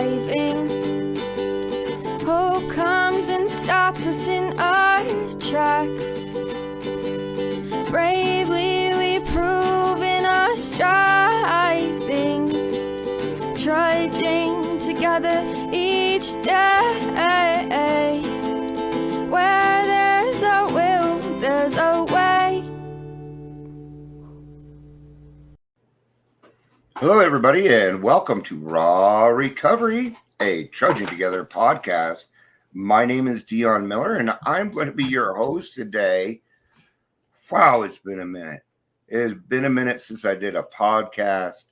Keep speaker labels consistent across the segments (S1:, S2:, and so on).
S1: driving. Hope comes and stops us in our tracks. Bravely we prove in our striving, trudging together each day. Where there's a will, there's a way.
S2: Hello, everybody, and welcome to Raw Recovery, a Trudging Together podcast. My name is Dion Miller, and I'm going to be your host today. Wow, it's been a minute. It has been a minute since I did a podcast.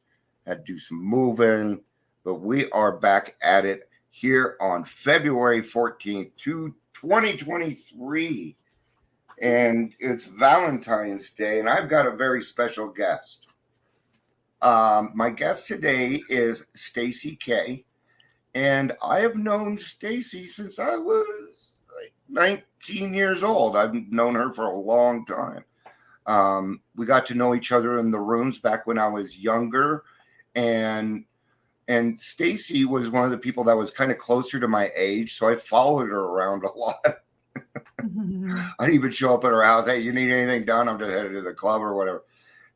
S2: Had to do some moving, but we are back at it here on February 14th, 2023. And it's Valentine's Day, and I've got a very special guest. My guest today is Stacy K, and I have known Stacy since I was like 19 years old. I've known her for a long time. We got to know each other in the rooms back when I was younger, and Stacy was one of the people that was kind of closer to my age, so I followed her around a lot. I'd even show up at her house. Hey, you need anything done? I'm just headed to the club or whatever.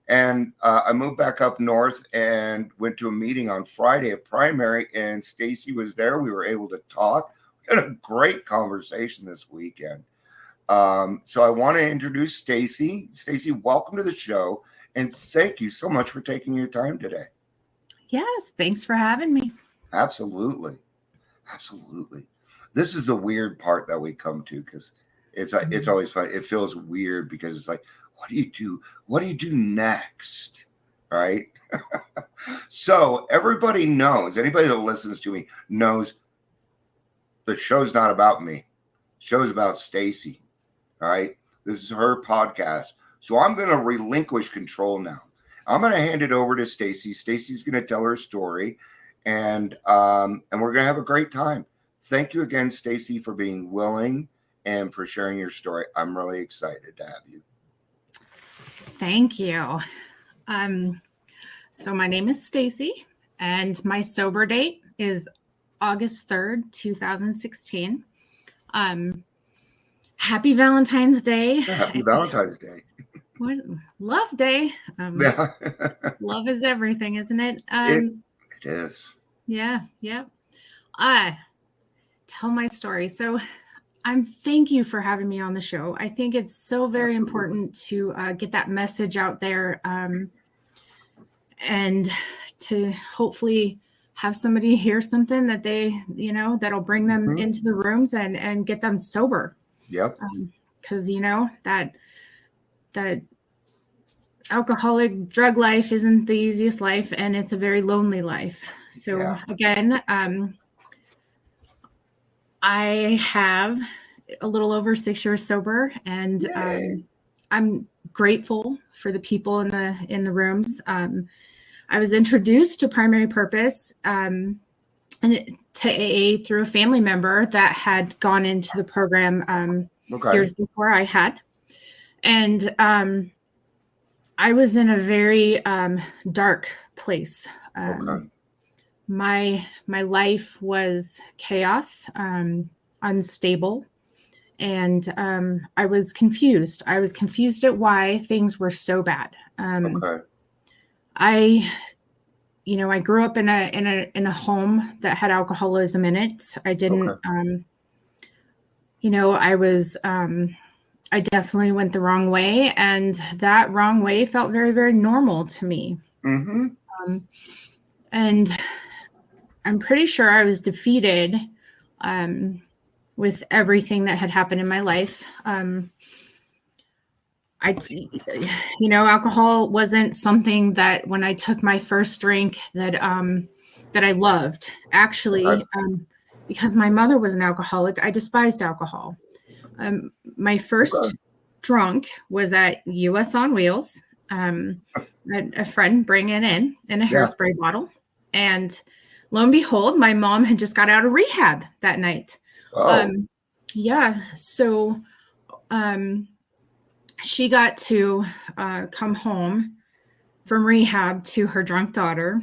S2: And I moved back up north and went to a meeting on Friday at Primary, and Stacy was there. We were able to talk. We had a great conversation this weekend. So I want to introduce Stacy. Stacy, welcome to the show, and thank you so much for taking your time today.
S3: Yes, thanks for having me.
S2: Absolutely. This is the weird part that we come to, because it's always fun. It feels weird because it's like, what do you do? What do you do next? Right? So everybody knows, anybody that listens to me knows the show's not about me. The show's about Stacy. All right. This is her podcast. So I'm going to relinquish control now. I'm going to hand it over to Stacy. Stacy's going to tell her story, and we're going to have a great time. Thank you again, Stacy, for being willing and for sharing your story. I'm really excited to have you.
S3: Thank you. So my name is Stacy, and my sober date is August 3rd, 2016. Happy Valentine's Day.
S2: Happy Valentine's Day.
S3: What love day.
S2: Yeah.
S3: Love is everything, isn't it?
S2: It is.
S3: Yeah. Tell my story. So thank you for having me on the show. I think it's so very important to get that message out there, and to hopefully have somebody hear something that they, that'll bring them into the rooms and get them sober.
S2: Yep.
S3: Because that alcoholic drug life isn't the easiest life, and it's a very lonely life. So again, I have a little over 6 years sober, and I'm grateful for the people in the rooms. I was introduced to Primary Purpose and to AA through a family member that had gone into the program years before I had, and I was in a very dark place. My life was chaos, unstable, and I was confused. I was confused at why things were so bad. I grew up in a home that had alcoholism in it. I didn't. I definitely went the wrong way, and that wrong way felt very, very normal to me. And I'm pretty sure I was defeated with everything that had happened in my life. Alcohol wasn't something that when I took my first drink that I loved. Actually, because my mother was an alcoholic, I despised alcohol. My first drunk was at US on Wheels. A friend bring it in a hairspray bottle, and lo and behold, my mom had just got out of rehab that night. So she got to come home from rehab to her drunk daughter.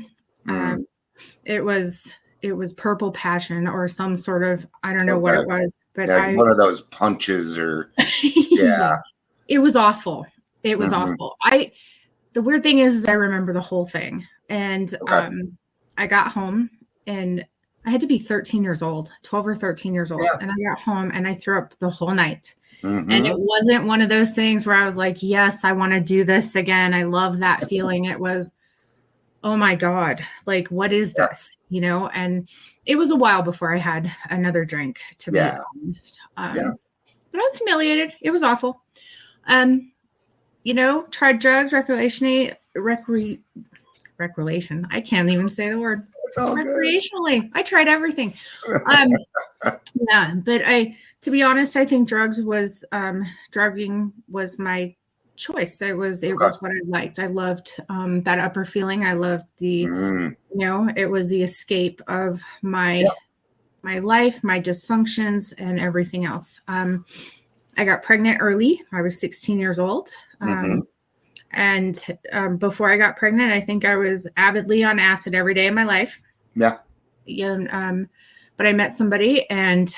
S3: It was it was purple passion or some sort of, I don't know what it was, but
S2: yeah, one of those punches or
S3: yeah, it was awful. It was
S2: Mhm.
S3: awful. The weird thing is I remember the whole thing. And
S2: Okay.
S3: I got home and I had to be 13 years old, 12 or 13 years old.
S2: Yeah.
S3: And I got home and I threw up the whole night. And
S2: Mhm.
S3: it wasn't one of those things where I was like, yes, I want to do this again. I love that feeling. It was, oh my God, like, what is
S2: Yeah.
S3: this? You know, and it was a while before I had another drink, to be
S2: Yeah.
S3: honest.
S2: Yeah.
S3: But I was humiliated. It was awful. You know, tried drugs, recreation. I can't even say the word.
S2: It's all good.
S3: Recreationally. I tried everything. Yeah, but to be honest, I think drugging was my choice. It was what I liked. I loved that upper feeling. I loved
S2: Mm.
S3: it was the escape of my life, my dysfunctions, and everything else. I got pregnant early. I was 16 years old.
S2: Mhm.
S3: And before I got pregnant, I think I was avidly on acid every day of my life.
S2: Yeah.
S3: But I met somebody, and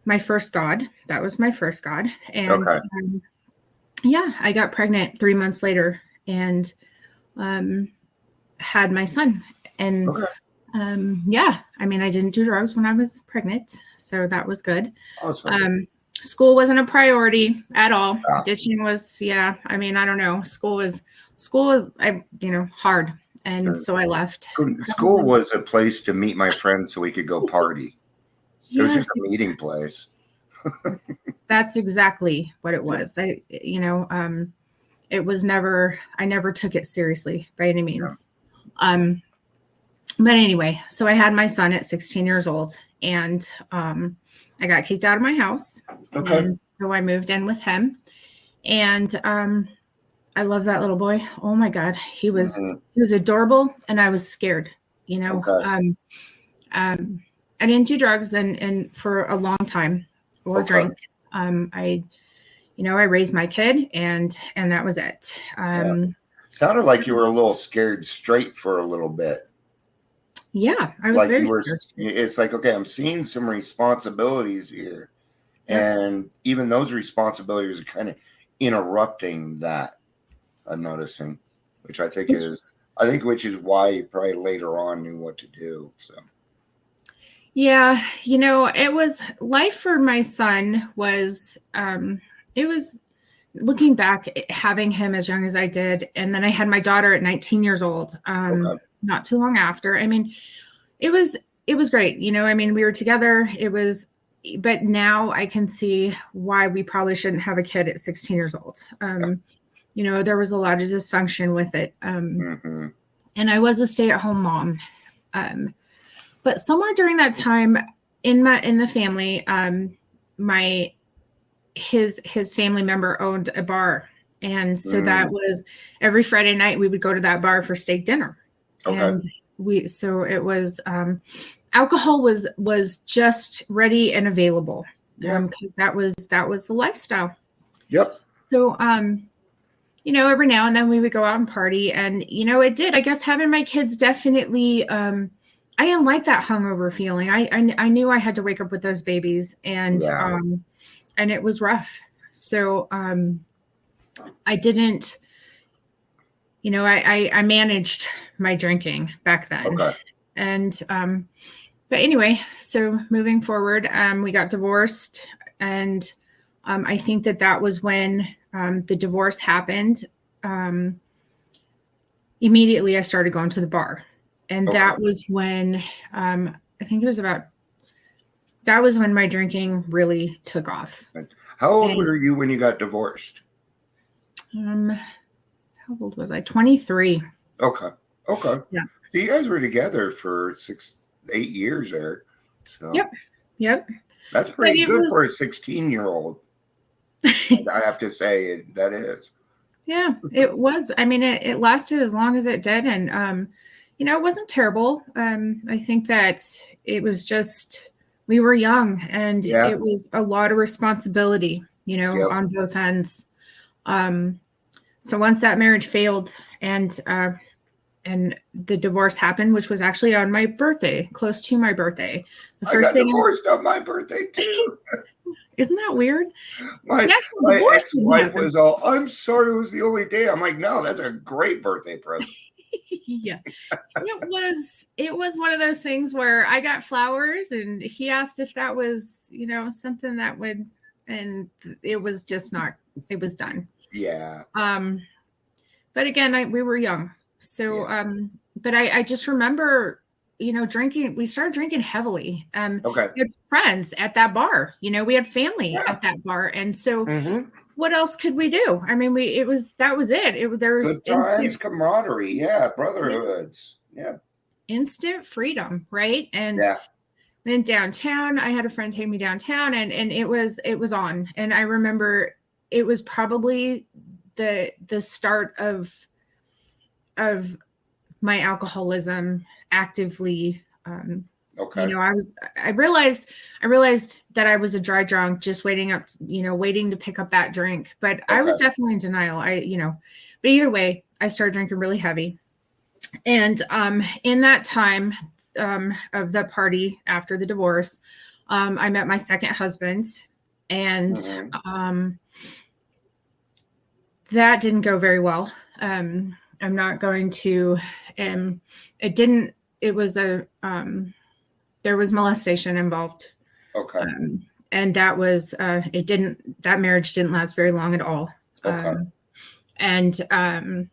S3: my first God, that was my first God. And I got pregnant 3 months later and had my son. And I mean, I didn't do drugs when I was pregnant, so that was good.
S2: Awesome.
S3: School wasn't a priority at all.
S2: Ah.
S3: Ditching was, I mean, I don't know. School was, hard. And so I left.
S2: School was a place to meet my friends so we could go party. It was just a meeting place.
S3: That's exactly what it was. It was never, I never took it seriously by any means. But anyway, so I had my son at 16 years old, and I got kicked out of my house.
S2: Okay.
S3: And so I moved in with him, and I love that little boy. Oh my God. He was adorable, and I was scared, I didn't do drugs and for a long time or drink. I raised my kid, and that was it.
S2: Sounded like you were a little scared straight for a little bit.
S3: Yeah, I was
S2: like
S3: very
S2: you were.
S3: scared.
S2: It's like, okay, I'm seeing some responsibilities here, and even those responsibilities are kind of interrupting that. I'm noticing, which I think which is why you probably later on knew what to do. So.
S3: Yeah, it was life for my son was, it was looking back, having him as young as I did. And then I had my daughter at 19 years old, not too long after. I mean, it was great. I mean, we were together. But now I can see why we probably shouldn't have a kid at 16 years old. There was a lot of dysfunction with it. And I was a stay-at-home mom. But somewhere during that time in the family, his family member owned a bar. And so that was every Friday night we would go to that bar for steak dinner. And it was, alcohol was just ready and available. Because that was the lifestyle.
S2: Yep.
S3: So, every now and then we would go out and party, and, it did, I guess, having my kids definitely, I didn't like that hungover feeling. I knew I had to wake up with those babies, and it was rough. So, I didn't, I managed my drinking back then. And, but anyway, so moving forward, we got divorced, and, I think that was when, the divorce happened. Immediately I started going to the bar, and that was when, I think that was when my drinking really took off.
S2: How old were you when you got divorced?
S3: How old was I? 23.
S2: Okay. Yeah. So you guys were together for 8 years there. So
S3: Yep.
S2: That's pretty good for a 16-year-old. I have to say that is.
S3: Yeah, it was. I mean, it lasted as long as it did. And, it wasn't terrible. I think that it was just, we were young, and it was a lot of responsibility, on both ends. So once that marriage failed, and the divorce happened, which was actually on my birthday, close to my birthday. The
S2: I
S3: first
S2: got
S3: thing
S2: divorced on my birthday too.
S3: isn't that weird?
S2: My
S3: The actual
S2: my
S3: divorce didn't
S2: ex-wife
S3: happen.
S2: was all, I'm sorry it was the only day. I'm like, no, that's a great birthday present.
S3: Yeah, it was one of those things where I got flowers and he asked if that was, something that would, and it was just not, it was done.
S2: Yeah.
S3: But again, we were young. So, but I just remember, drinking, we started drinking heavily.
S2: Okay.
S3: We had friends at that bar, we had family at that bar. And so what else could we do? I mean, that was it. There's
S2: Good times, camaraderie. Yeah. Brotherhoods. Yeah.
S3: instant freedom. Right. And
S2: Yeah.
S3: then downtown, I had a friend take me downtown and it was on. And I remember it was probably the start of my alcoholism actively.
S2: Okay.
S3: I realized that I was a dry drunk, just waiting to pick up that drink, but I was definitely in denial. But either way, I started drinking really heavy. And in that time of the party after the divorce, I met my second husband, and that didn't go very well. I'm not going to, it was there was molestation involved.
S2: Okay.
S3: And that was, that marriage didn't last very long at all.
S2: Okay.
S3: And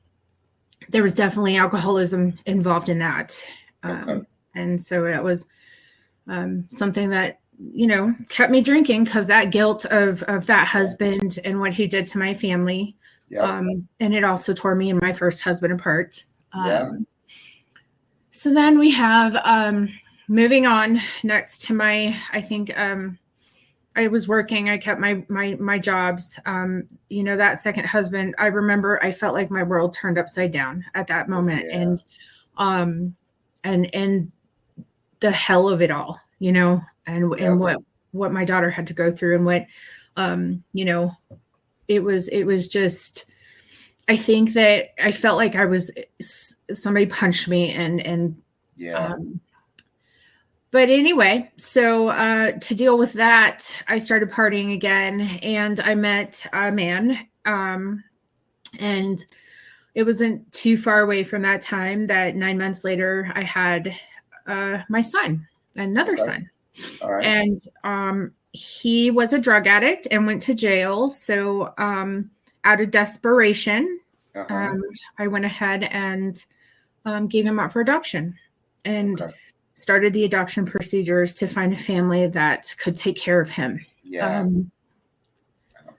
S3: there was definitely alcoholism involved in that. And so it was something that, kept me drinking, because that guilt of that husband and what he did to my family. And it also tore me and my first husband apart. So then we have, moving on next to I was working, I kept my jobs. That second husband, I remember I felt like my world turned upside down at that moment. And the hell of it all, and what my daughter had to go through, and what, it was just, I think that I felt like somebody punched me and but anyway, so to deal with that, I started partying again, and I met a man, and it wasn't too far away from that time that 9 months later, I had my son, another son.
S2: All right.
S3: And he was a drug addict and went to jail. So out of desperation, I went ahead and gave him up for adoption, and started the adoption procedures to find a family that could take care of him.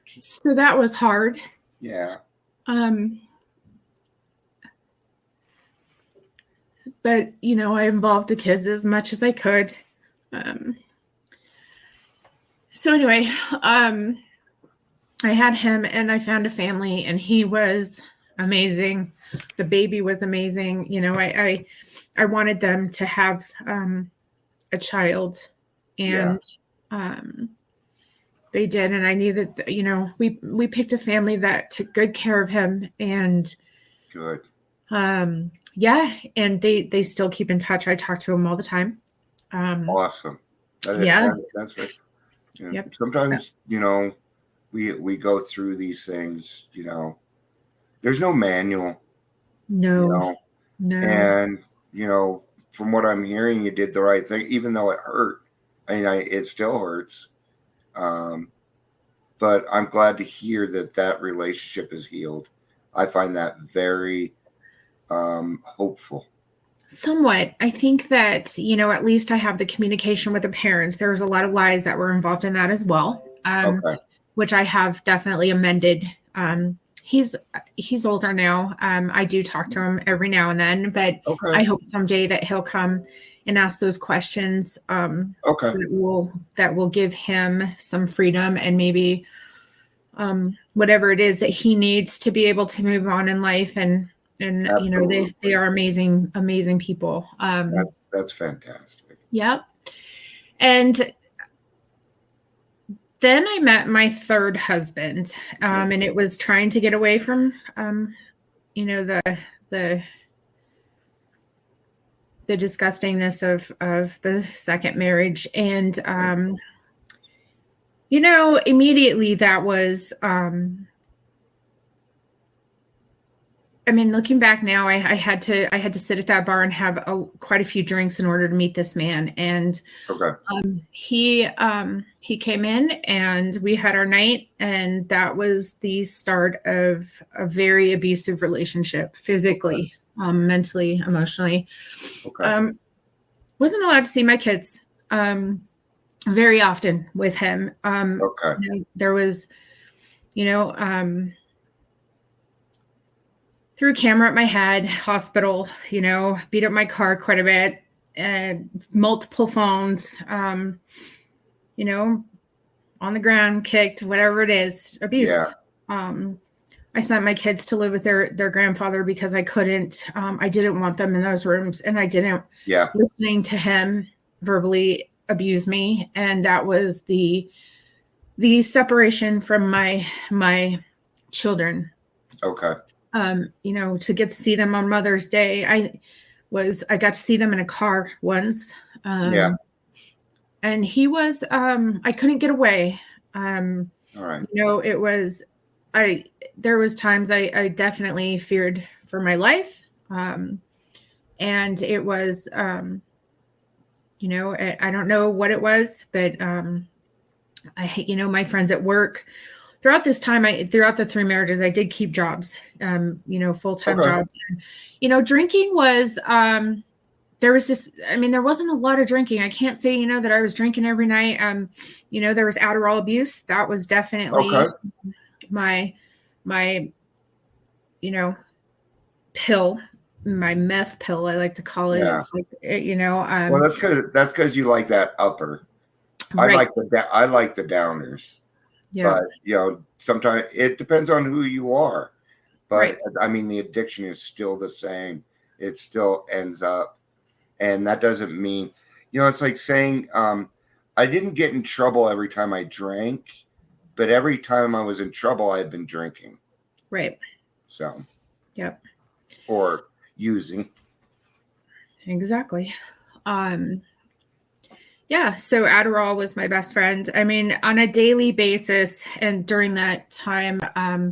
S3: So that was hard. But I involved the kids as much as I could. So anyway, I had him, and I found a family, and he was amazing. The baby was amazing. I wanted them to have a child, and they did. And I knew that, we picked a family that took good care of him, and
S2: good.
S3: And they still keep in touch. I talk to them all the time.
S2: Awesome. That's right.
S3: Yep.
S2: Sometimes, we go through these things, there's no manual.
S3: No.
S2: And, from what I'm hearing, you did the right thing, even though it hurt. I mean, it still hurts. But I'm glad to hear that relationship is healed. I find that very hopeful.
S3: Somewhat. I think that, at least I have the communication with the parents. There was a lot of lies that were involved in that as well, which I have definitely amended. He's older now. I do talk to him every now and then, but I hope someday that he'll come and ask those questions that will give him some freedom, and maybe whatever it is that he needs to be able to move on in life. And they are amazing people.
S2: That's fantastic.
S3: Yep. And then I met my third husband, and it was trying to get away from, the the disgustingness of the second marriage. And, immediately that was, looking back now, I had to sit at that bar and have quite a few drinks in order to meet this man. And he came in and we had our night, and that was the start of a very abusive relationship, physically, mentally, emotionally. Wasn't allowed to see my kids very often with him. There was, threw a camera at my head, hospital, beat up my car quite a bit, multiple phones, on the ground, kicked, whatever it is, abuse. Yeah. I sent my kids to live with their grandfather because I couldn't, I didn't want them in those rooms, and I didn't listening to him verbally abuse me. And that was the separation from my children.
S2: Okay.
S3: To get to see them on Mother's Day. I got to see them in a car once. And he was, I couldn't get away.
S2: All right.
S3: There was times I definitely feared for my life. And it was, I don't know what it was, but, my friends at work, throughout this time, throughout the 3 marriages, I did keep jobs, full-time jobs. And, drinking was, there wasn't a lot of drinking. I can't say, that I was drinking every night. There was Adderall abuse. That was definitely my pill, my meth pill, I like to call it.
S2: Yeah.
S3: It's like,
S2: well, that's because you like that upper.
S3: Right.
S2: I like the downers. Yeah. But, sometimes it depends on who you are. But, the addiction is still the same. It still ends up. And that doesn't mean, it's like saying I didn't get in trouble every time I drank, but every time I was in trouble, I had been drinking.
S3: Right.
S2: So.
S3: Yep.
S2: Or using.
S3: Exactly. Yeah, so Adderall was my best friend. On a daily basis, and during that time,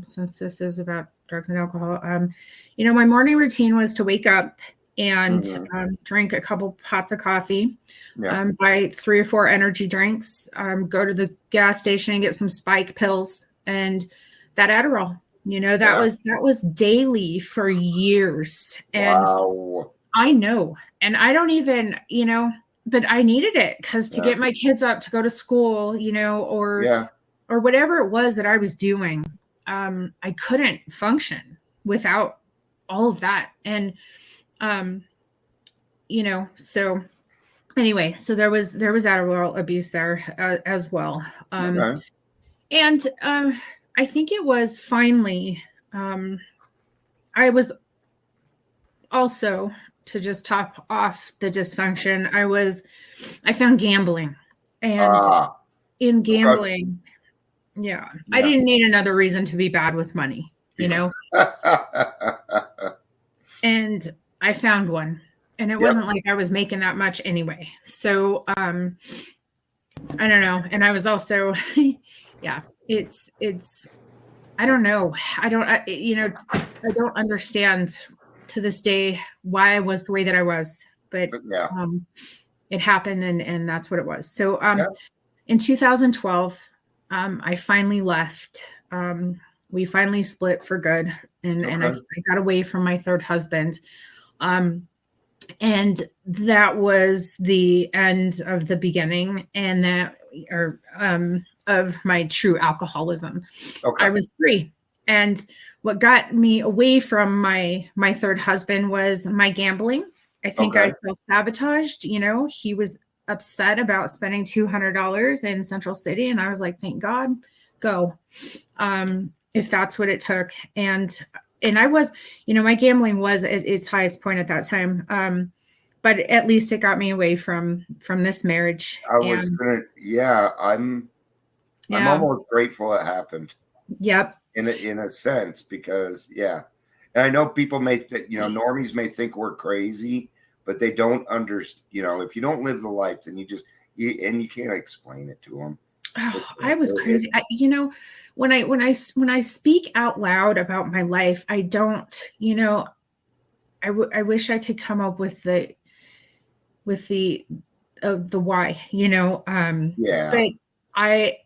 S3: since this is about drugs and alcohol, my morning routine was to wake up and drink a couple pots of coffee, buy 3 or 4 energy drinks, go to the gas station and get some spike pills and that Adderall. That was daily for years. And
S2: wow.
S3: I know. And I don't even, but I needed it because to get my kids up to go to school, or whatever it was that I was doing, I couldn't function without all of that. And, so anyway, so there was Adderall abuse there as well. And I think it was finally, I was also, to just top off the dysfunction, I found gambling. And in gambling, I didn't need another reason to be bad with money, and I found one, and it wasn't like I was making that much anyway. So, I don't know. And I was also, it's, I don't know. I don't understand to this day why I was the way that I was, but it happened, and that's what it was. So in 2012, I finally left. We finally split for good, and I got away from my third husband. And that was the end of the beginning, and of my true alcoholism. I was free. And what got me away from my third husband was my gambling. I think I self-sabotaged. He was upset about spending $200 in Central City, and I was like, thank God, go. If that's what it took. And I was, my gambling was at its highest point at that time. But at least it got me away from this marriage.
S2: I'm almost grateful it happened.
S3: Yep.
S2: In a sense, because and I know people may think, normies may think we're crazy but they don't understand. You know, if you don't live the life, then you can't explain it to them.
S3: Oh, I was crazy. When I speak out loud about my life, I don't, I wish I could come up with the why,
S2: Yeah.
S3: but I,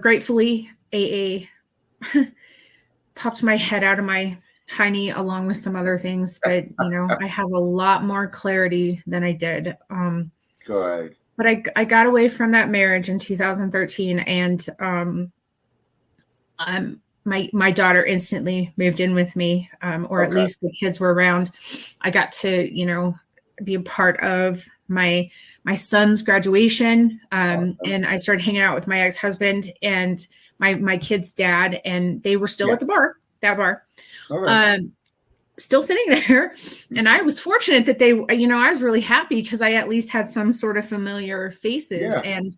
S3: gratefully AA popped my head out of my tiny along with some other things, but I have a lot more clarity than I did.
S2: Good.
S3: But I got away from that marriage in 2013, and my daughter instantly moved in with me, or at least the kids were around. I got to, be a part of my son's graduation, and I started hanging out with my ex-husband and my kid's dad, and they were still at that bar. Still sitting there. And I was fortunate that they, I was really happy because I at least had some sort of familiar faces.
S2: Yeah.
S3: And,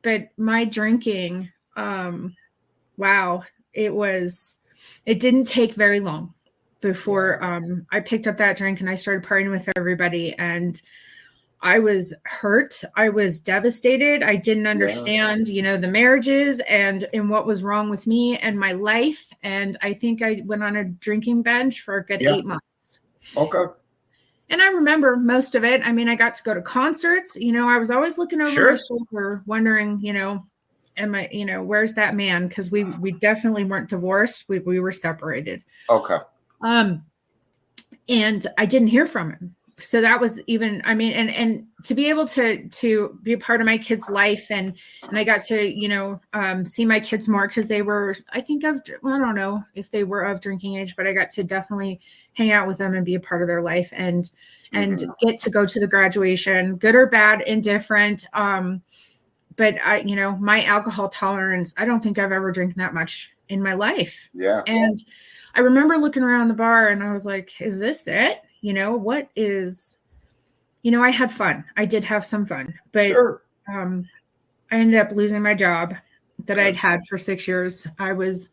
S3: but my drinking, wow, it didn't take very long before, I picked up that drink and I started partying with everybody, and I was hurt. I was devastated. I didn't understand, the marriages and what was wrong with me and my life. And I think I went on a drinking bench for a good 8 months.
S2: Okay.
S3: And I remember most of it. I mean, I got to go to concerts. I was always looking over my shoulder, wondering, where's that man? Because we definitely weren't divorced. We were separated.
S2: Okay.
S3: And I didn't hear from him. So that was even, and to be able to be a part of my kids' life, and I got to, see my kids more because they were, I don't know if they were of drinking age, but I got to definitely hang out with them and be a part of their life and get to go to the graduation, good or bad, indifferent. But my alcohol tolerance, I don't think I've ever drank that much in my life.
S2: Yeah.
S3: And I remember looking around the bar and I was like, is this it? What is, I had fun. I did have some fun, but I ended up losing my job that I'd had for 6 years. I was,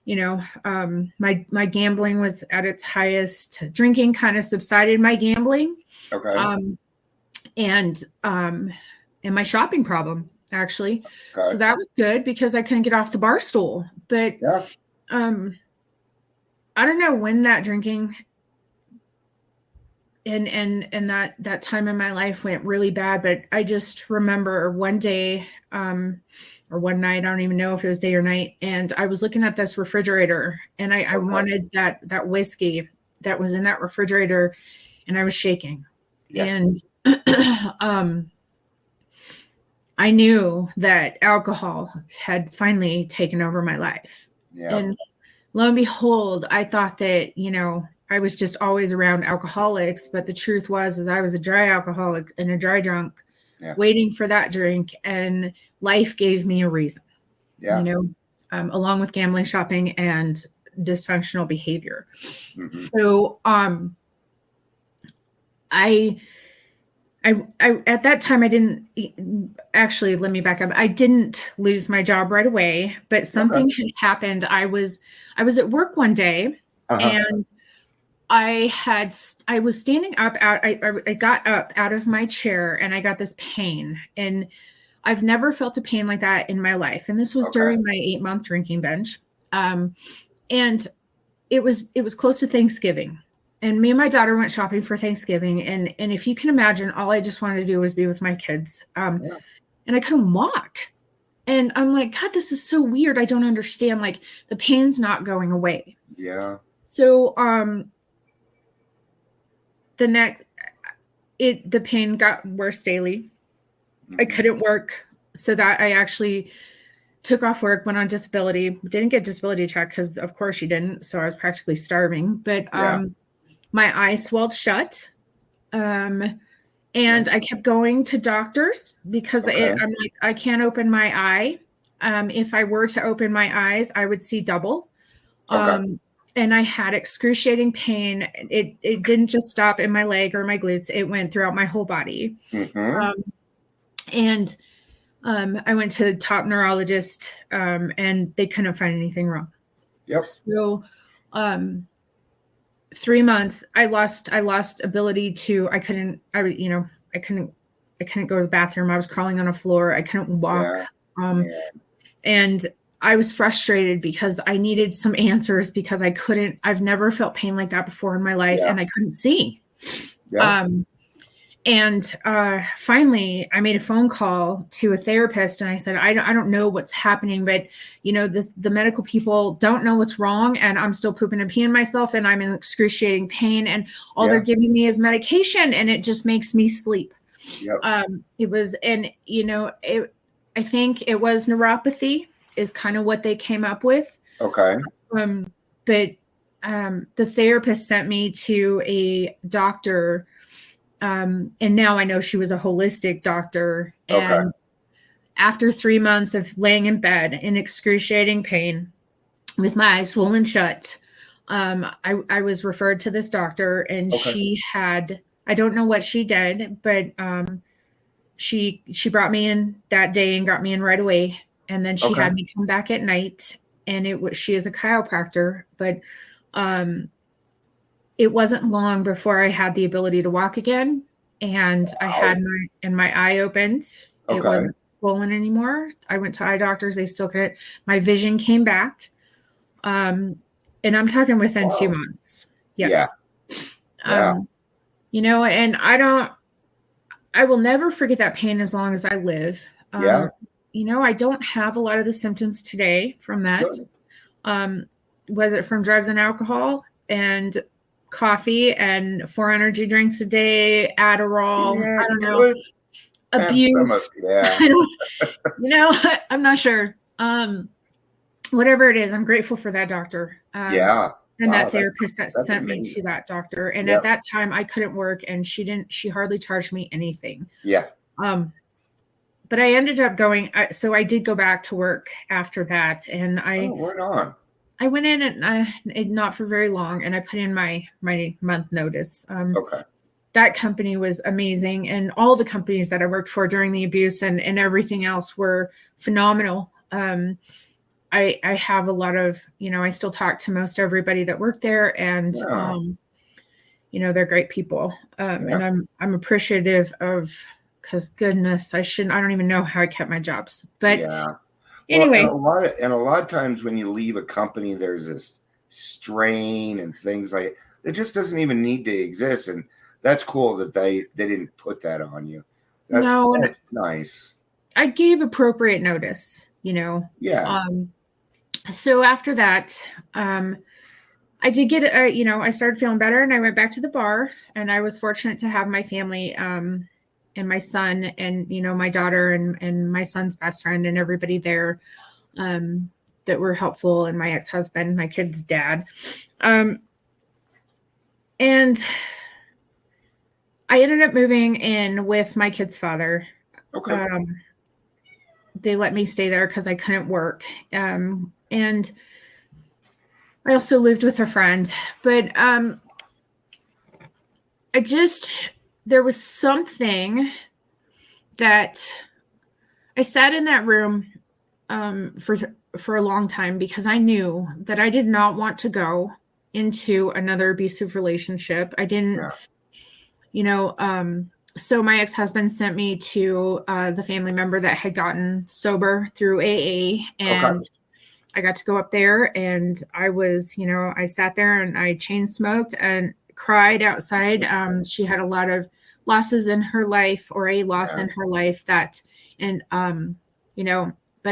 S3: my gambling was at its highest. Drinking kind of subsided my gambling.
S2: Okay.
S3: And my shopping problem, actually. So that was good because I couldn't get off the bar stool. But I don't know when that drinking and that time in my life went really bad, but I just remember one day or one night, I don't even know if it was day or night, and I was looking at this refrigerator and I wanted that whiskey that was in that refrigerator, and I was shaking. And I knew that alcohol had finally taken over my life. And lo and behold, I thought that, I was just always around alcoholics, but the truth was I was a dry alcoholic and a dry drunk waiting for that drink, and life gave me a reason, along with gambling, shopping, and dysfunctional behavior. So I at that time, I didn't actually, let me back up. I didn't lose my job right away, but something had happened. I was at work one day and I was standing up I got up out of my chair and I got this pain, and I've never felt a pain like that in my life. And this was during my 8-month drinking binge. And it was close to Thanksgiving, and me and my daughter went shopping for Thanksgiving. And if you can imagine, all I just wanted to do was be with my kids. And I couldn't walk. And I'm like, God, this is so weird. I don't understand. Like, the pain's not going away.
S2: Yeah.
S3: So, the pain got worse daily. I couldn't work. So that I actually took off work, went on disability, didn't get disability check because of course you didn't. So I was practically starving, but, my eye swelled shut. And I kept going to doctors because I'm like, I can't open my eye. If I were to open my eyes, I would see double. And I had excruciating pain. It didn't just stop in my leg or my glutes. It went throughout my whole body. And I went to the top neurologist, and they couldn't find anything wrong. So 3 months, I lost ability to, I couldn't go to the bathroom. I was crawling on a floor. I couldn't walk.
S2: Yeah.
S3: And I was frustrated because I needed some answers because I've never felt pain like that before in my life. And I couldn't see.
S2: Yeah.
S3: And finally, I made a phone call to a therapist, and I said, I don't know what's happening, but the medical people don't know what's wrong, and I'm still pooping and peeing myself, and I'm in excruciating pain, and all they're giving me is medication, and it just makes me sleep.
S2: Yep.
S3: It was, and I think it was neuropathy is kind of what they came up with.
S2: Okay.
S3: But the therapist sent me to a doctor. And now I know she was a holistic doctor. And after 3 months of laying in bed in excruciating pain with my eyes swollen shut, I was referred to this doctor, and she had, I don't know what she did, but she brought me in that day and got me in right away. And then she had me come back at night, and she is a chiropractor, but it wasn't long before I had the ability to walk again, and I had my eye opened. It wasn't swollen anymore. I went to eye doctors. They still couldn't. My vision came back. And I'm talking within 2 months. Yes.
S2: Yeah.
S3: And I will never forget that pain as long as I live. I don't have a lot of the symptoms today from that. Was it from drugs and alcohol and coffee and 4 energy drinks a day, Adderall, I don't know, abuse. I'm not sure. Whatever it is, I'm grateful for that doctor. And that therapist that sent me to that doctor. And at that time I couldn't work, and she hardly charged me anything. But I ended up going, so I did go back to work after that, and I went in and not for very long, and I put in my month notice. That company was amazing, and all the companies that I worked for during the abuse and everything else were phenomenal. I have a lot of, I still talk to most everybody that worked there, and they're great people. And I'm appreciative of, because goodness, I don't even know how I kept my jobs, but anyway.
S2: Well, and a lot of times when you leave a company, there's this strain and things like it just doesn't even need to exist. And that's cool that they didn't put that on you. That's nice.
S3: I gave appropriate notice, so after that, I did get, I started feeling better, and I went back to the bar, and I was fortunate to have my family, and my son and, my daughter and my son's best friend and everybody there, that were helpful, and my ex-husband, my kid's dad. And I ended up moving in with my kid's father. They let me stay there because I couldn't work. And I also lived with a friend, but there was something that I sat in that room for a long time, because I knew that I did not want to go into another abusive relationship. I didn't, so my ex-husband sent me to the family member that had gotten sober through AA, and I got to go up there, and I was, I sat there and I chain smoked and cried outside. She had a lot of losses in her life, or a loss in her life but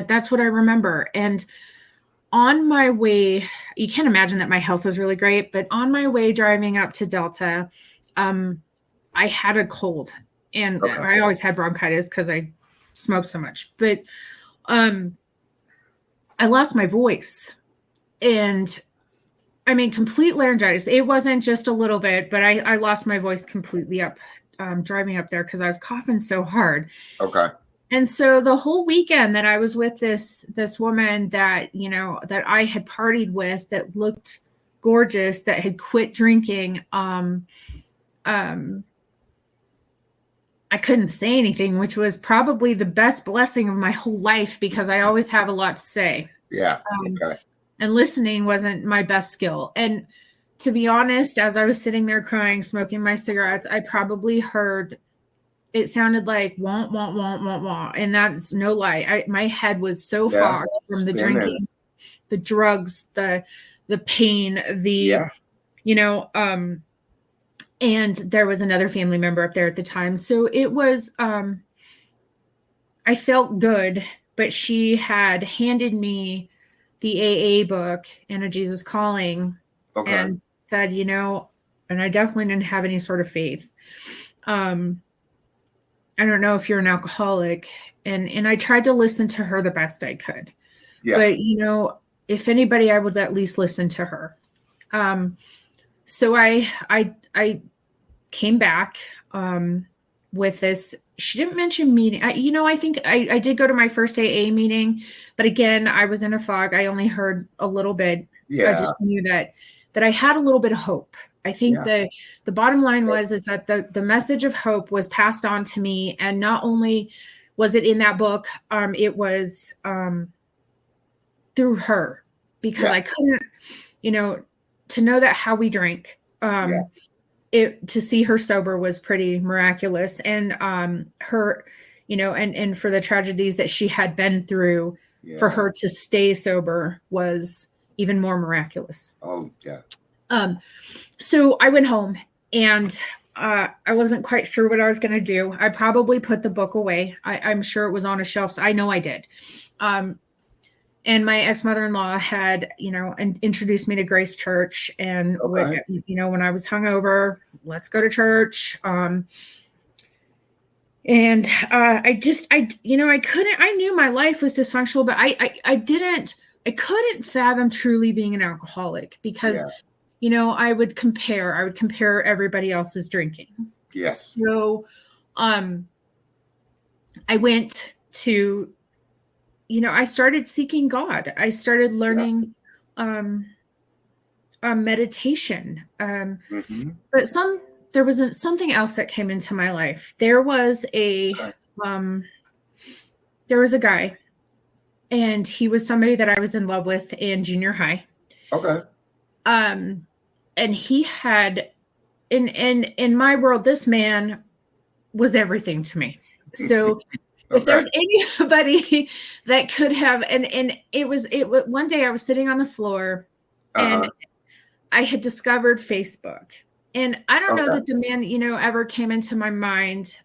S3: that's what I remember. And on my way, you can't imagine that my health was really great, but on my way driving up to Delta, I had a cold, and I always had bronchitis because I smoked so much, but I lost my voice, and complete laryngitis. It wasn't just a little bit, but I lost my voice completely up driving up there because I was coughing so hard. And so the whole weekend that I was with this woman that, that I had partied with, that looked gorgeous, that had quit drinking, I couldn't say anything, which was probably the best blessing of my whole life, because I always have a lot to say. And listening wasn't my best skill. And to be honest, as I was sitting there crying, smoking my cigarettes, I probably heard, it sounded like wah, wah, wah, wah, wah. And that's no lie. My head was so
S2: Yeah.
S3: fogged from the
S2: Spinning.
S3: drinking, the drugs, the pain,
S2: Yeah.
S3: and there was another family member up there at the time. So it was, I felt good, but she had handed me the AA book, Anna Jesus Calling,
S2: Okay.
S3: and said, and I definitely didn't have any sort of faith. I don't know if you're an alcoholic, and I tried to listen to her the best I could.
S2: Yeah.
S3: But if anybody, I would at least listen to her. So I came back with this. She didn't mention meeting. I think I did go to my first AA meeting, but again, I was in a fog. I only heard a little bit.
S2: Yeah.
S3: I just knew that I had a little bit of hope. I think the bottom line is that the message of hope was passed on to me, and not only was it in that book, it was through her, because I couldn't, to know that how we drank, to see her sober was pretty miraculous. And her, and for the tragedies that she had been through, for her to stay sober was even more miraculous.
S2: Oh, yeah.
S3: So I went home, and I wasn't quite sure what I was going to do. I probably put the book away. I'm sure it was on a shelf. So I know I did. And my ex-mother-in-law had, introduced me to Grace Church, and when I was hungover, let's go to church. And I knew my life was dysfunctional, but I couldn't fathom truly being an alcoholic, because, I would compare everybody else's drinking.
S2: Yes.
S3: So, I went to, I started seeking God. I started learning meditation. But there was something else that came into my life. There was a guy, and he was somebody that I was in love with in junior high.
S2: Okay.
S3: And he had, in my world, this man was everything to me. So if there's anybody that could have, and it was one day I was sitting on the floor, and I had discovered Facebook, and I don't know that the man, ever came into my mind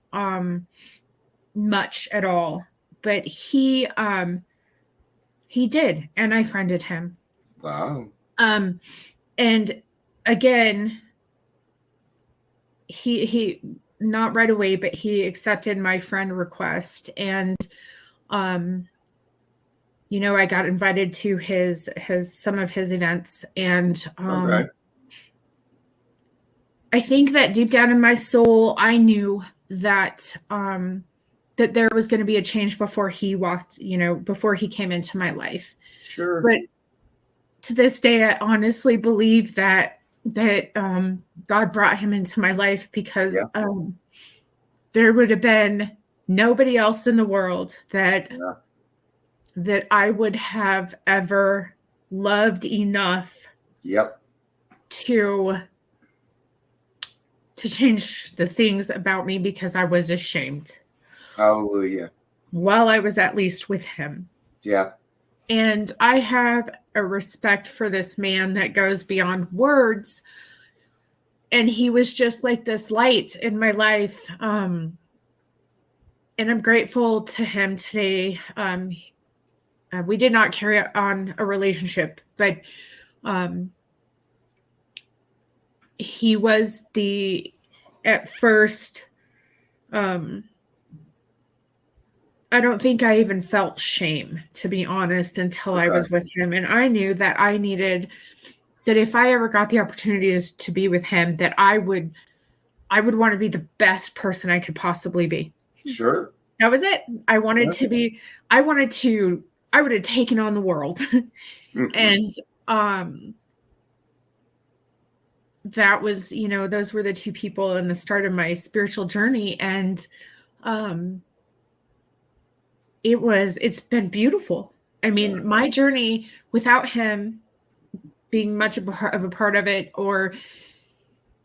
S3: much at all, but he did, and I friended him.
S2: Wow.
S3: And again, he not right away, but he accepted my friend request, and I got invited to some of his events, and I think that deep down in my soul, I knew that that there was going to be a change before he before he came into my life.
S2: Sure.
S3: But to this day, I honestly believe that God brought him into my life, because there would have been nobody else in the world that I would have ever loved enough to change the things about me, because I was ashamed.
S2: Hallelujah.
S3: While I was at least with him.
S2: Yeah.
S3: And I have a respect for this man that goes beyond words. And he was just like this light in my life. And I'm grateful to him today. We did not carry on a relationship, but he was at first, I don't think I even felt shame, to be honest, until I was with him. And I knew that that if I ever got the opportunities to be with him, that I would want to be the best person I could possibly be.
S2: Sure.
S3: That was it. I wanted to be, I would have taken on the world. And that was, those were the two people in the start of my spiritual journey. And it's been beautiful. I mean, my journey without him being much of a part of it, or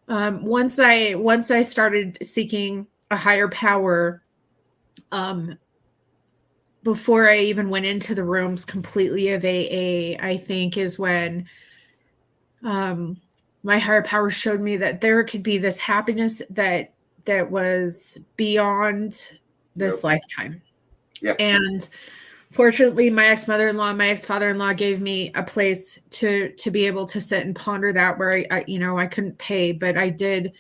S3: once I started seeking a higher power, before I even went into the rooms completely of AA, I think is when my higher power showed me that there could be this happiness that was beyond this lifetime.
S2: Yeah.
S3: And fortunately, my ex-mother-in-law and my ex-father-in-law gave me a place to be able to sit and ponder that, where I couldn't pay, but I did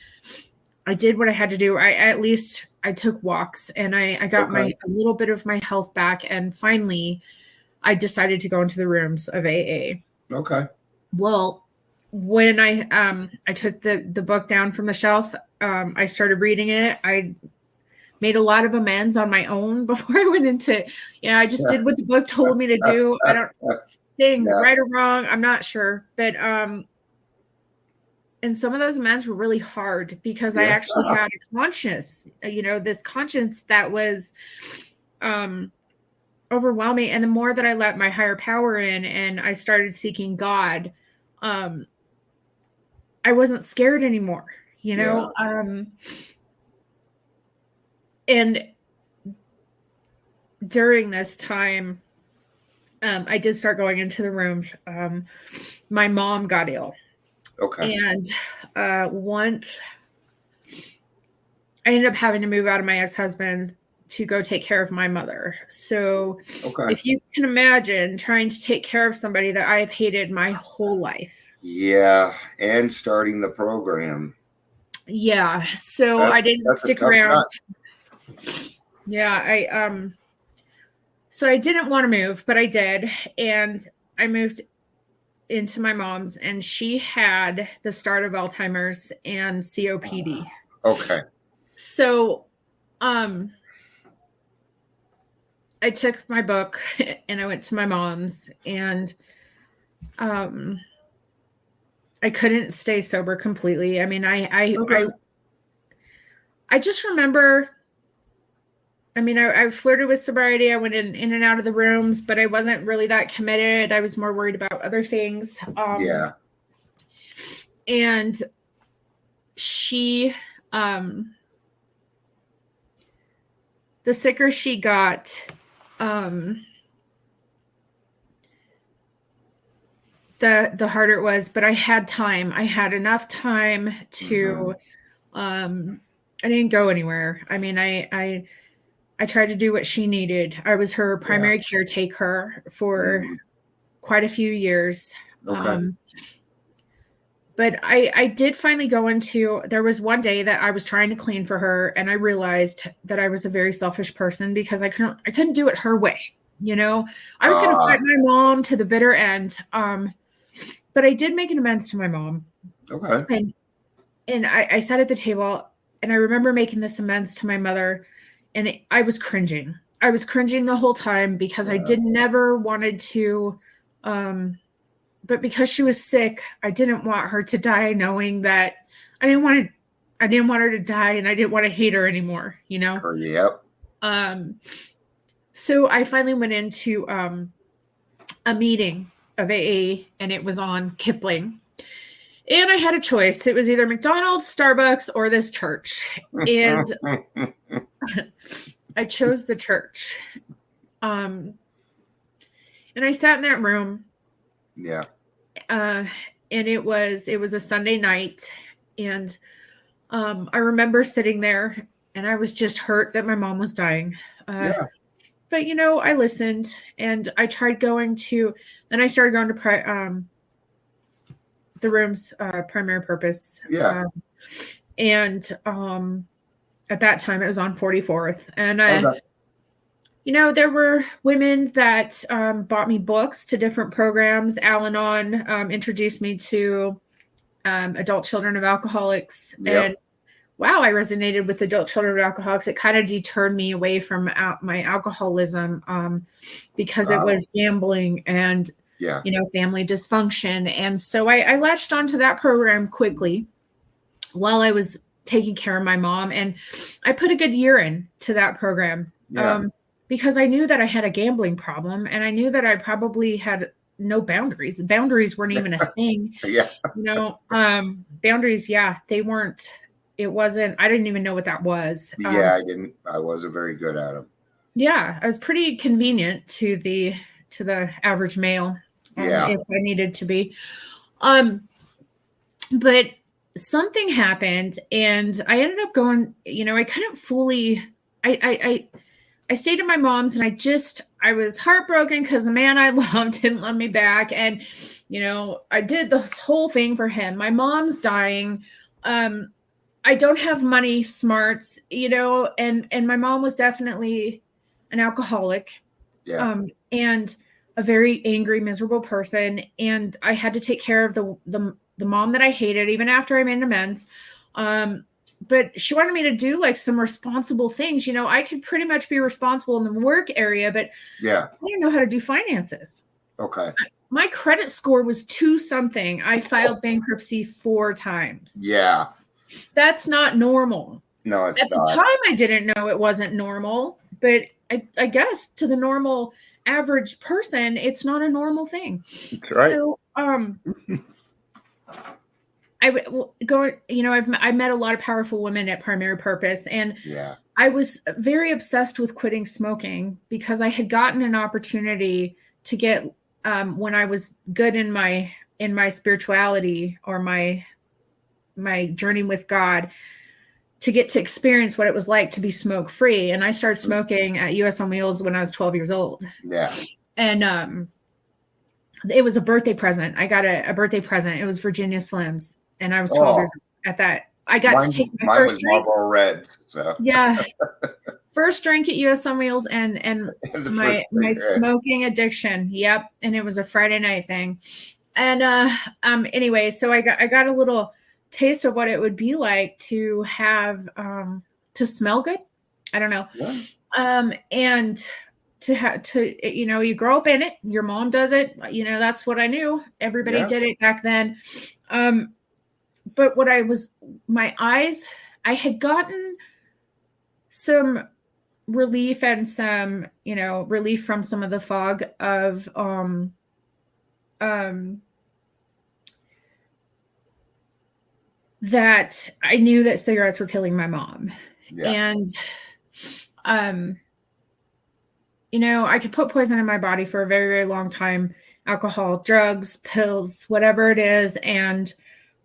S3: what I had to do. I took walks, and I got a little bit of my health back, and finally I decided to go into the rooms of AA.
S2: Okay.
S3: Well, when I took the book down from the shelf, I started reading it. I made a lot of amends on my own before I went into, I just did what the book told me to do. I don't think right or wrong, I'm not sure, but and some of those amends were really hard because I actually had a conscience, this conscience that was overwhelming. And the more that I let my higher power in and I started seeking God, I wasn't scared anymore, and during this time, I did start going into the room. My mom got ill.
S2: Okay.
S3: And once I ended up having to move out of my ex-husband's to go take care of my mother. So if you can imagine trying to take care of somebody that I've hated my whole life.
S2: Yeah. And starting the program.
S3: Yeah. So I didn't stick around. Nut. Yeah. So I didn't want to move, but I did. And I moved into my mom's, and she had the start of Alzheimer's and COPD.
S2: Okay.
S3: So, I took my book and I went to my mom's, and, I couldn't stay sober completely. I mean, I just remember, I flirted with sobriety. I went in and out of the rooms, but I wasn't really that committed. I was more worried about other things. And she, the sicker she got, the harder it was, but I had time. I had enough time to, I didn't go anywhere. I tried to do what she needed. I was her primary caretaker for quite a few years. But I did finally go into, there was one day that I was trying to clean for her, and I realized that I was a very selfish person because I couldn't do it her way. I was going to fight my mom to the bitter end. But I did make an amends to my mom.
S2: Okay.
S3: And I sat at the table, and I remember making this amends to my mother, and I was cringing. I was cringing the whole time because I never wanted to, but because she was sick, I didn't want her to die, knowing that I didn't want her to die, and I didn't want to hate her anymore,
S2: Yep.
S3: So I finally went into a meeting of AA, and it was on Kipling. And I had a choice. It was either McDonald's, Starbucks, or this church. And I chose the church. And I sat in that room.
S2: Yeah.
S3: And it was a Sunday night. And I remember sitting there, and I was just hurt that my mom was dying. But, I listened, and I tried going to, then I started going to the room's primary purpose.
S2: Yeah.
S3: And at that time, it was on 44th. And, there were women that bought me books to different programs. Al-Anon introduced me to Adult Children of Alcoholics.
S2: Yep.
S3: And wow, I resonated with Adult Children of Alcoholics. It kind of deterred me away from my alcoholism because it was gambling and, family dysfunction. And so I latched onto that program quickly while I was taking care of my mom. And I put a good year into that program because I knew that I had a gambling problem, and I knew that I probably had no boundaries. The boundaries weren't even a thing.
S2: Yeah.
S3: Boundaries, yeah, they weren't. It wasn't. I didn't even know what that was.
S2: Yeah, I wasn't very good at them.
S3: Yeah, I was pretty convenient to the average male.
S2: Yeah.
S3: If I needed to be. But something happened, and I ended up going. I couldn't fully. I stayed at my mom's, and I was heartbroken because the man I loved didn't love me back. And, I did this whole thing for him. My mom's dying. I don't have money smarts, and my mom was definitely an alcoholic.
S2: Yeah.
S3: And a very angry, miserable person. And I had to take care of the mom that I hated, even after I made amends. But she wanted me to do like some responsible things. I could pretty much be responsible in the work area, but
S2: yeah,
S3: I didn't know how to do finances.
S2: Okay.
S3: My credit score was 2 something. I filed bankruptcy 4 times.
S2: Yeah.
S3: That's not normal.
S2: No, it's
S3: not. At the time, I didn't know it wasn't normal, but I guess to the normal average person, it's not a normal thing.
S2: That's right.
S3: So, I met a lot of powerful women at Primary Purpose, and
S2: yeah,
S3: I was very obsessed with quitting smoking because I had gotten an opportunity to get when I was good in my spirituality or my journey with God, to get to experience what it was like to be smoke free. And I started smoking at US on Wheels when I was 12 years old.
S2: Yeah.
S3: And it was a birthday present. I got a birthday present. It was Virginia Slims. And I was 12 years old at that. I got to take my first drink.
S2: Marlboro Red. So.
S3: Yeah. First drink at US on Wheels and my smoking addiction. Yep. And it was a Friday night thing. And anyway, so I got a little taste of what it would be like to have to smell good. I don't know. Yeah. And you grow up in it. Your mom does it. That's what I knew. Everybody did it back then. But my eyes, I had gotten some relief and some, relief from some of the fog of, that I knew that cigarettes were killing my mom. Yeah. And, I could put poison in my body for a very, very long time, alcohol, drugs, pills, whatever it is. And,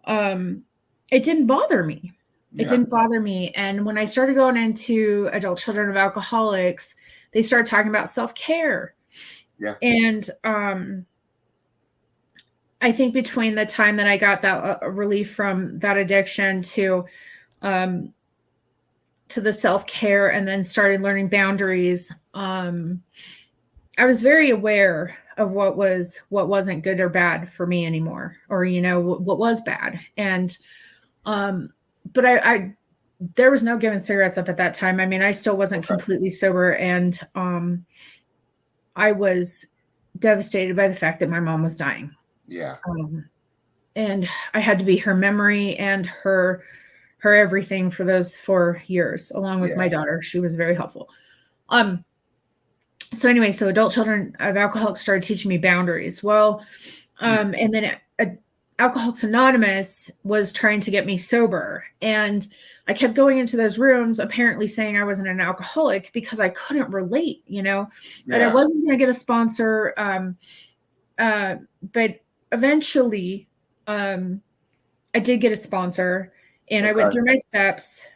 S3: it didn't bother me. It didn't bother me. And when I started going into Adult Children of Alcoholics, they started talking about self-care. Yeah. And, I think between the time that I got that relief from that addiction to the self-care and then started learning boundaries, I was very aware of what wasn't good or bad for me anymore, or, what was bad. And, but I there was no giving cigarettes up at that time. I mean, I still wasn't completely sober, and I was devastated by the fact that my mom was dying.
S2: Yeah.
S3: And I had to be her memory and her everything for those 4 years, along with my daughter. She was very helpful. So anyway, so Adult Children of Alcoholics started teaching me boundaries. Well, and then Alcoholics Anonymous was trying to get me sober. And I kept going into those rooms, apparently saying I wasn't an alcoholic because I couldn't relate, and I wasn't going to get a sponsor. But eventually, I did get a sponsor, and I went through my steps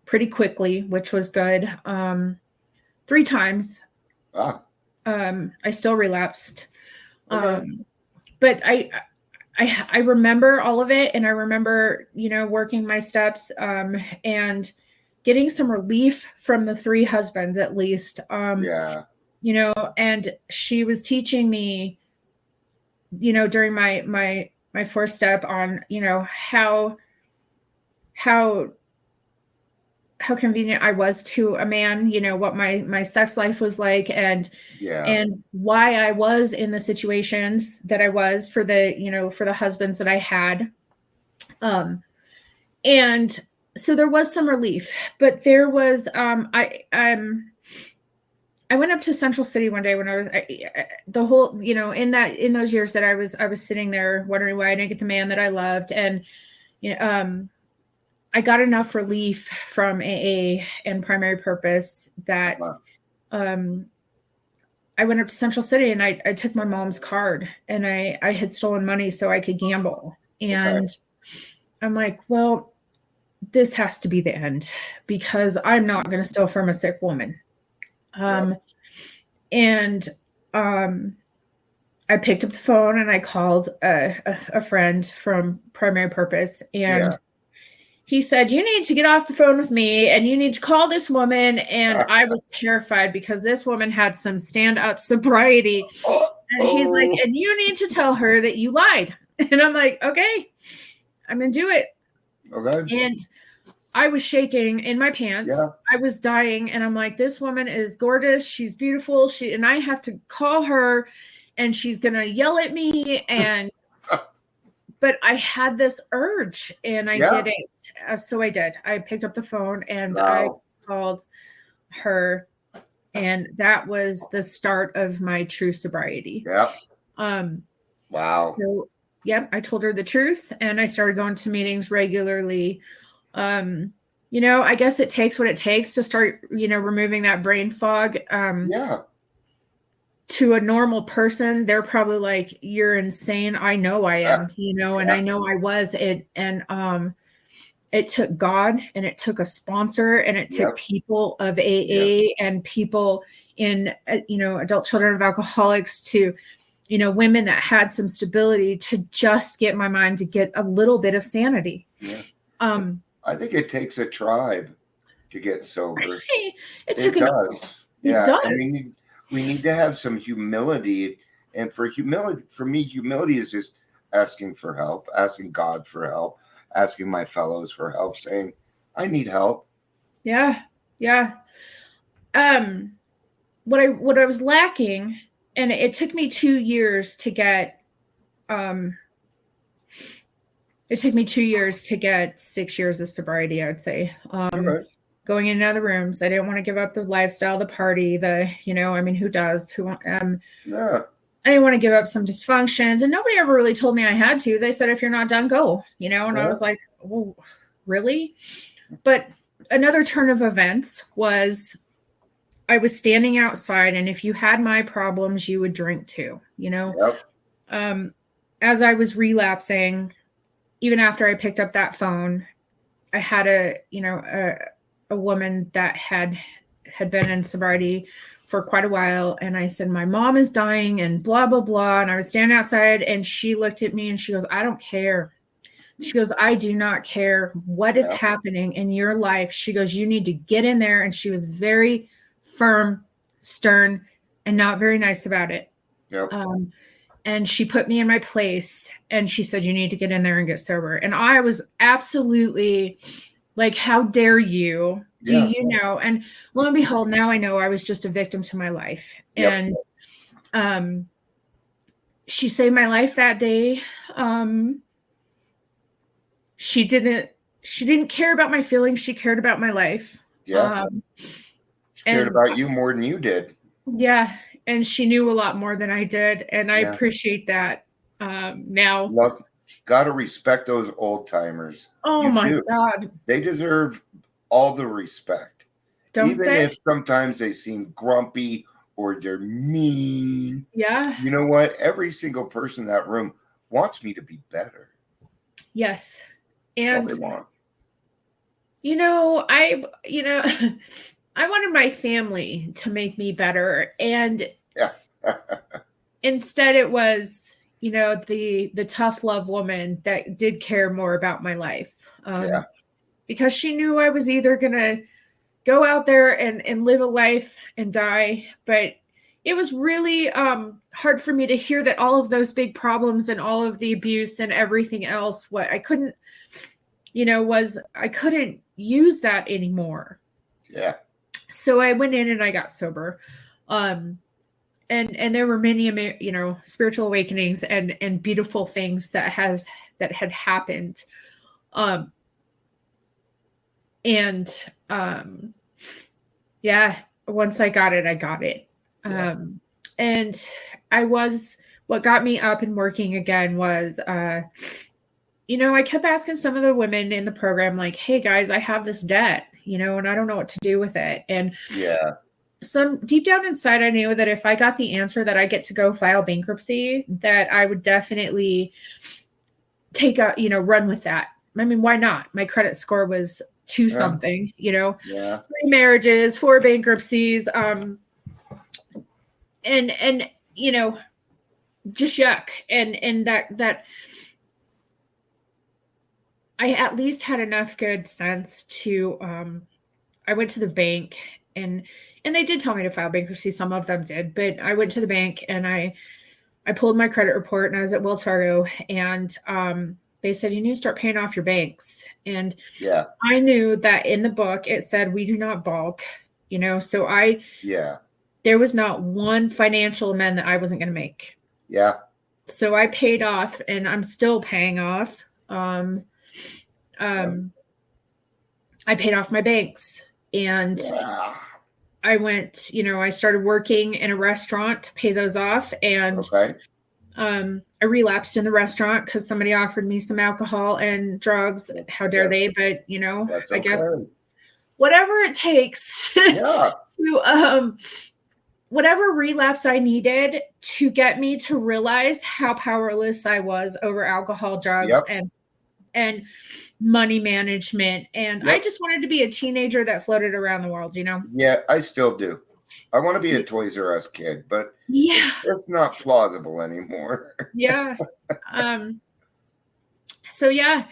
S3: pretty quickly, which was good. 3 times. I still relapsed. But I remember all of it, and I remember, working my steps, and getting some relief from the 3 husbands at least. And she was teaching me, during my 4th step on, how convenient I was to a man, what my sex life was like, and why I was in the situations that I was for the husbands that I had. And so there was some relief, but there was, I I went up to Central City one day when the whole, in those years that I was sitting there wondering why I didn't get the man that I loved. And, I got enough relief from AA and primary purpose that, I went up to Central City and I took my mom's card, and I had stolen money so I could gamble. And I'm like, well, this has to be the end, because I'm not going to steal from a sick woman. And I picked up the phone and I called a friend from primary purpose, and he said, you need to get off the phone with me and you need to call this woman. And I was terrified because this woman had some stand-up sobriety. And he's like, and you need to tell her that you lied. And I'm like, okay, I'm going to do it.
S2: Okay.
S3: And I was shaking in my pants.
S2: Yeah.
S3: I was dying. And I'm like, this woman is gorgeous. She's beautiful. And I have to call her and she's going to yell at me. And but I had this urge and I did it. So I did. I picked up the phone and I called her, and that was the start of my true sobriety.
S2: Yeah.
S3: Wow. So, I told her the truth and I started going to meetings regularly. I guess it takes what it takes to start, removing that brain fog. To a normal person, they're probably like, you're insane. I know I am, and I know I was it. And it took God, and it took a sponsor, and it took people of AA and people in, adult children of alcoholics to, women that had some stability to just get my mind to get a little bit of sanity.
S2: I think it takes a tribe to get sober.
S3: It
S2: does.
S3: It does.
S2: I mean, we need to have some humility. And for me, humility is just asking for help, asking God for help, asking my fellows for help, saying, I need help. Yeah.
S3: Yeah. What I was lacking, and it took me 2 years to get, 6 years of sobriety, I would say. Going in and out of the rooms. I didn't want to give up the lifestyle, the party, who does? I didn't want to give up some dysfunctions, and nobody ever really told me I had to. They said, if you're not done, go, and I was like, oh, really? But another turn of events was I was standing outside, and if you had my problems, you would drink too, as I was relapsing, even after I picked up that phone, I had a woman that had been in sobriety for quite a while. And I said, my mom is dying and blah, blah, blah. And I was standing outside and she looked at me and she goes, I don't care. She goes, I do not care what is happening in your life. She goes, you need to get in there. And she was very firm, stern, and not very nice about it. And she put me in my place and she said, you need to get in there and get sober. And I was absolutely like, how dare you? Do you know? And lo and behold, now I know I was just a victim to my life. And she saved my life that day. She didn't care about my feelings. She cared about my life.
S2: She cared about you more than you did.
S3: Yeah. And she knew a lot more than I did. And I appreciate that now.
S2: Got to respect those old timers.
S3: Oh, my God.
S2: They deserve all the respect. Even if sometimes they seem grumpy or they're mean.
S3: Yeah.
S2: You know what? Every single person in that room wants me to be better.
S3: Yes. And
S2: that's all they want.
S3: I wanted my family to make me better. And instead it was, the tough love woman that did care more about my life. Because she knew I was either going to go out there and live a life and die. But it was really hard for me to hear that all of those big problems and all of the abuse and everything else, what I couldn't, I couldn't use that anymore.
S2: Yeah.
S3: So I went in and I got sober. And there were many, spiritual awakenings and beautiful things that had happened. once I got it, I got it.
S2: Yeah.
S3: And what got me up and working again was, I kept asking some of the women in the program, like, hey guys, I have this debt, and I don't know what to do with it. And
S2: Yeah.
S3: some deep down inside, I knew that if I got the answer that I get to go file bankruptcy, that I would definitely run with that. I mean, why not? My credit score was two something,
S2: Yeah.
S3: 3 marriages, 4 bankruptcies, and just yuck. And that I at least had enough good sense to, I went to the bank and they did tell me to file bankruptcy. Some of them did, but I went to the bank and I pulled my credit report, and I was at Wells Fargo, and they said, you need to start paying off your banks. And
S2: Yeah.
S3: I knew that in the book, it said, we do not balk, so there was not one financial amend that I wasn't going to make.
S2: Yeah.
S3: So I paid off, and I'm still paying off. I paid off my banks, and I went, I started working in a restaurant to pay those off. And I relapsed in the restaurant because somebody offered me some alcohol and drugs. How dare they? But, I guess whatever it takes to, whatever relapse I needed to get me to realize how powerless I was over alcohol, drugs, and money management. And I just wanted to be a teenager that floated around the world,
S2: Yeah, I still do. I want to be a Toys R Us kid, but it's not plausible anymore.
S3: Yeah. So yeah,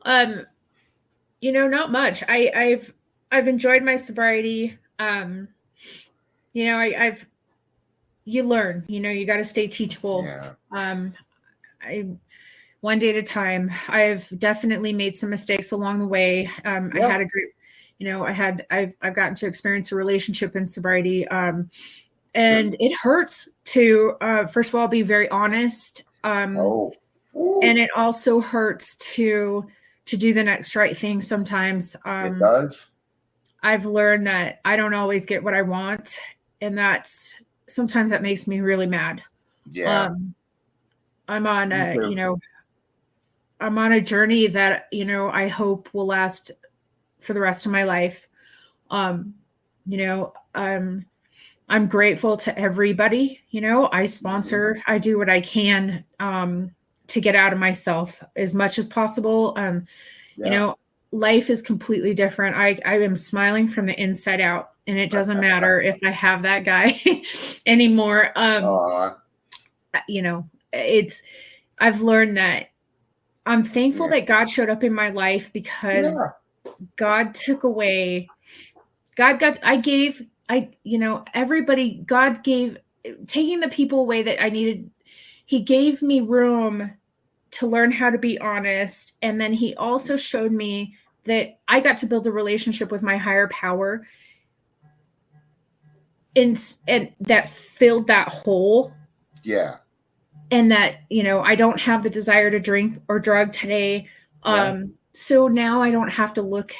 S3: not much. I've enjoyed my sobriety. You learn, you got to stay teachable. One day at a time. I've definitely made some mistakes along the way. I had a great, I've gotten to experience a relationship in sobriety. And it hurts to, first of all, be very honest. And it also hurts to do the next right thing sometimes.
S2: It does.
S3: I've learned that I don't always get what I want. And sometimes that makes me really mad.
S2: Yeah.
S3: I'm on I'm on a journey that, I hope will last for the rest of my life. I'm grateful to everybody. I sponsor, I do what I can to get out of myself as much as possible. Life is completely different. I am smiling from the inside out, and it doesn't matter if I have that guy anymore. I've learned that I'm thankful that God showed up in my life, because God took away, everybody, God gave, taking the people away that I needed. He gave me room to learn how to be honest. And then he also showed me that I got to build a relationship with my higher power, and that filled that hole.
S2: Yeah.
S3: And that, I don't have the desire to drink or drug today. So now I don't have to look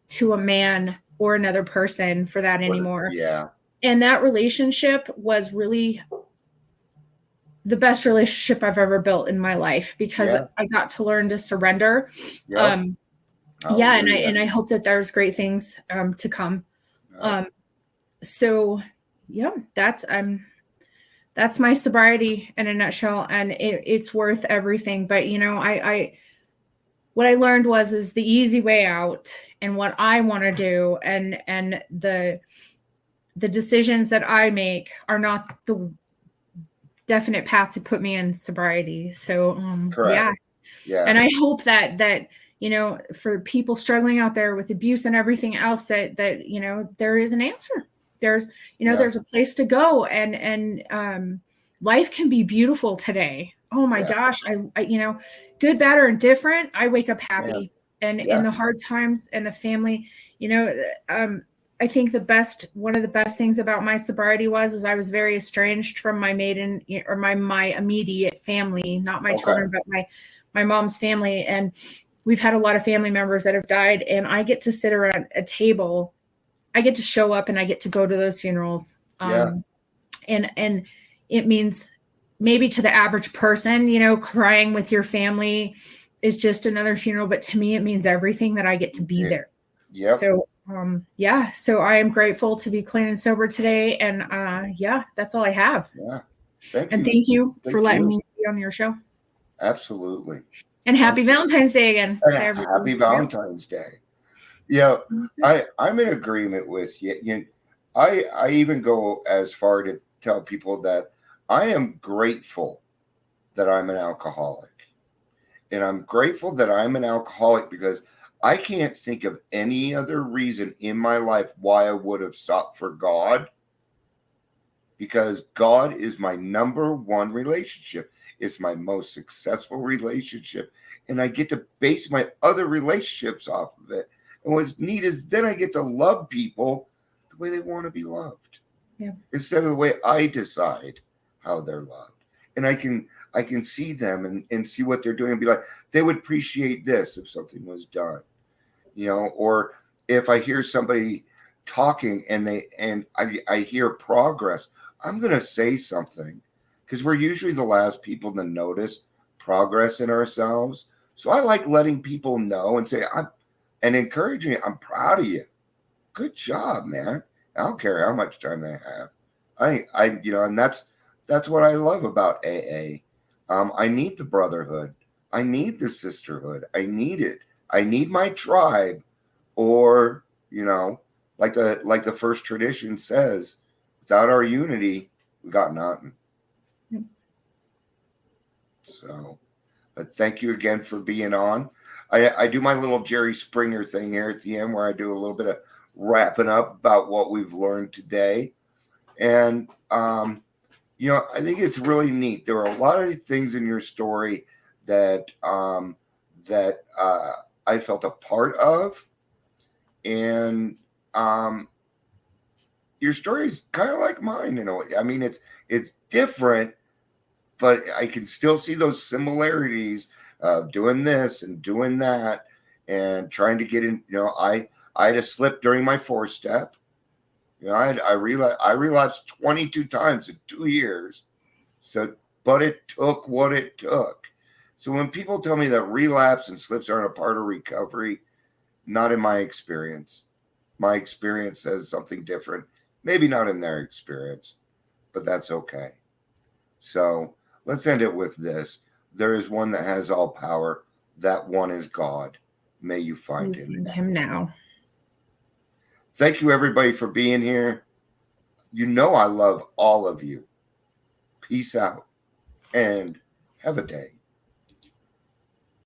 S3: to a man or another person for that anymore.
S2: Yeah.
S3: And that relationship was really the best relationship I've ever built in my life, because I got to learn to surrender. And I hope that there's great things to come. So yeah, that's my sobriety in a nutshell, and it's worth everything. But what I learned is the easy way out, and what I want to do, and the decisions that I make are not the definite path to put me in sobriety. So and I hope that for people struggling out there with abuse and everything else, that there is an answer. There's there's a place to go, and life can be beautiful today. Oh my gosh, I good, bad, or indifferent, I wake up happy. And in the hard times and the family, I think one of the best things about my sobriety is I was very estranged from my maiden or my immediate family, not my children, but my mom's family. And we've had a lot of family members that have died, and I get to sit around a table I get to show up and I get to go to those funerals. And it means maybe to the average person, you know, crying with your family is just another funeral, but to me, it means everything that I get to be there.
S2: Yep.
S3: So, so I am grateful to be clean and sober today. And that's all I have.
S2: Yeah.
S3: Thank you for letting me be on your show.
S2: Absolutely.
S3: And happy Valentine's Day again.
S2: Happy Valentine's Day. Yeah, I'm in agreement with you. I even go as far to tell people that I am grateful that I'm an alcoholic. And I'm grateful that I'm an alcoholic because I can't think of any other reason in my life why I would have sought for God. Because God is my number one relationship. It's my most successful relationship. And I get to base my other relationships off of it. And what's neat is then I get to love people the way they want to be loved.
S3: Yeah.
S2: Instead of the way I decide how they're loved. And I can see them and see what they're doing and be like, they would appreciate this if something was done. You know, or if I hear somebody talking and I hear progress, I'm going to say something because we're usually the last people to notice progress in ourselves. So I like letting people know and say, and encouraging you, I'm proud of you. Good job, man. I don't care how much time they have. And that's what I love about AA. I need the brotherhood. I need the sisterhood. I need it. I need my tribe, or, you know, like the first tradition says, without our unity, we got nothing.
S3: Yep.
S2: So, but thank you again for being on. I do my little Jerry Springer thing here at the end where I do a little bit of wrapping up about what we've learned today. And, you know, I think it's really neat. There are a lot of things in your story that I felt a part of. And your story is kind of like mine in a way. I mean, it's different, but I can still see those similarities of doing this and doing that and trying to get in. You know, I had a slip during my 4-step. You know, I relapsed 22 times in 2 years. So, but it took what it took. So when people tell me that relapse and slips aren't a part of recovery, not in my experience. My experience says something different. Maybe not in their experience, but that's okay. So let's end it with this. There is one that has all power. That one is God. May you find him
S3: now.
S2: Thank you, everybody, for being here. You know I love all of you. Peace out and have a day.